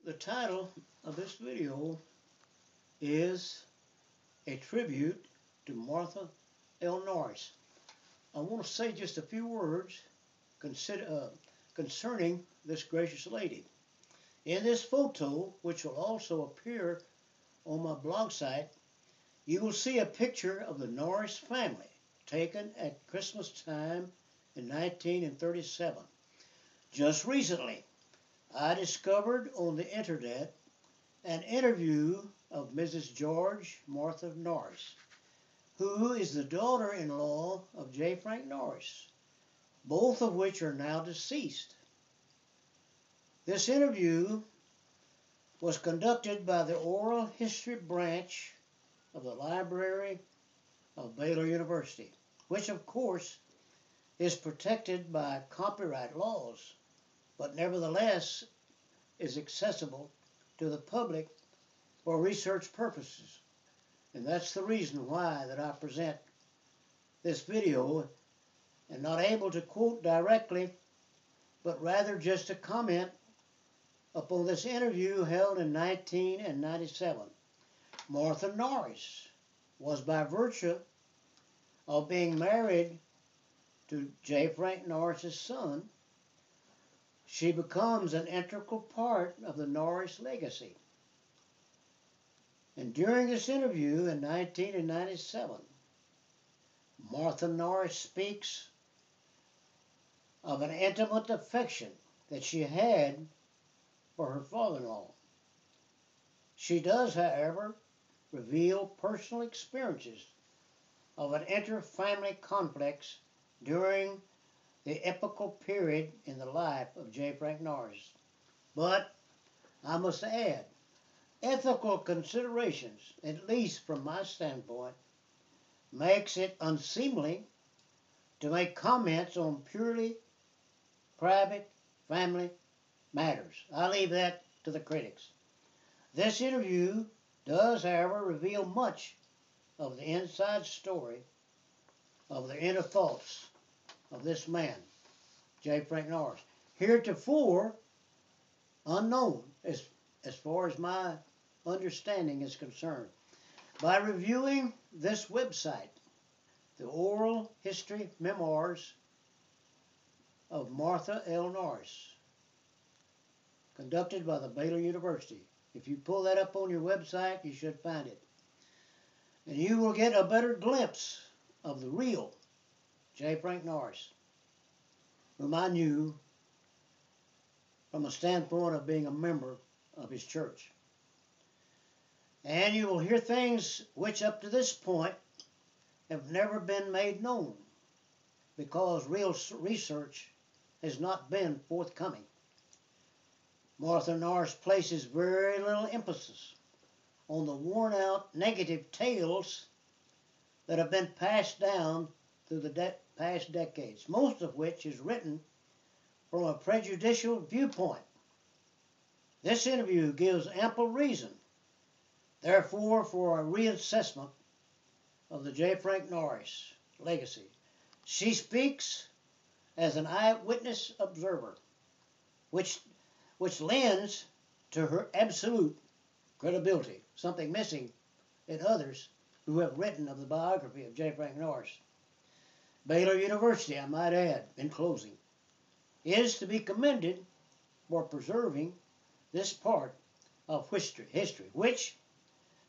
The title of this video is a tribute to Martha L. Norris. I want to say just a few words concerning this gracious lady. In this photo, which will also appear on my blog site, you will see a picture of the Norris family taken at Christmas time in 1937. Just recently, I discovered on the internet an interview of Mrs. George Martha Norris, who is the daughter-in-law of J. Frank Norris, both of which are now deceased. This interview was conducted by the Oral History Branch of the Library of Baylor University, which of course is protected by copyright laws, but nevertheless is accessible to the public for research purposes. And that's the reason why that I present this video and not able to quote directly, but rather just to comment upon this interview held in 1997. Martha Norris was, by virtue of being married to J. Frank Norris's son, she becomes an integral part of the Norris legacy. And during this interview in 1997, Martha Norris speaks of an intimate affection that she had for her father-in-law. She does, however, reveal personal experiences of an inter-family conflicts during the epochal period in the life of J. Frank Norris. But I must add, ethical considerations, at least from my standpoint, makes it unseemly to make comments on purely private family matters. I leave that to the critics. This interview does, however, reveal much of the inside story of the inner thoughts of this man, J. Frank Norris, heretofore unknown as far as my understanding is concerned. By reviewing this website, the Oral History Memoirs of Martha L. Norris, conducted by the Baylor University. If you pull that up on your website, you should find it. And you will get a better glimpse of the real J. Frank Norris, whom I knew from a standpoint of being a member of his church. And you will hear things which up to this point have never been made known because real research has not been forthcoming. Martha Norris places very little emphasis on the worn-out negative tales that have been passed down through the past decades, most of which is written from a prejudicial viewpoint. This interview gives ample reason, therefore, for a reassessment of the J. Frank Norris legacy. She speaks as an eyewitness observer, which lends to her absolute credibility, something missing in others who have written of the biography of J. Frank Norris. Baylor University, I might add, in closing, is to be commended for preserving this part of history, which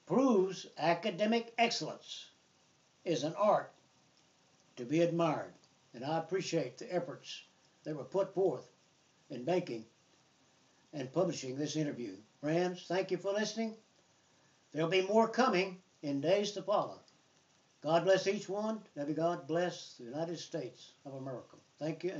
proves academic excellence is an art to be admired. And I appreciate the efforts that were put forth in making and publishing this interview. Friends, thank you for listening. There'll be more coming in days to follow. God bless each one. May God bless the United States of America. Thank you.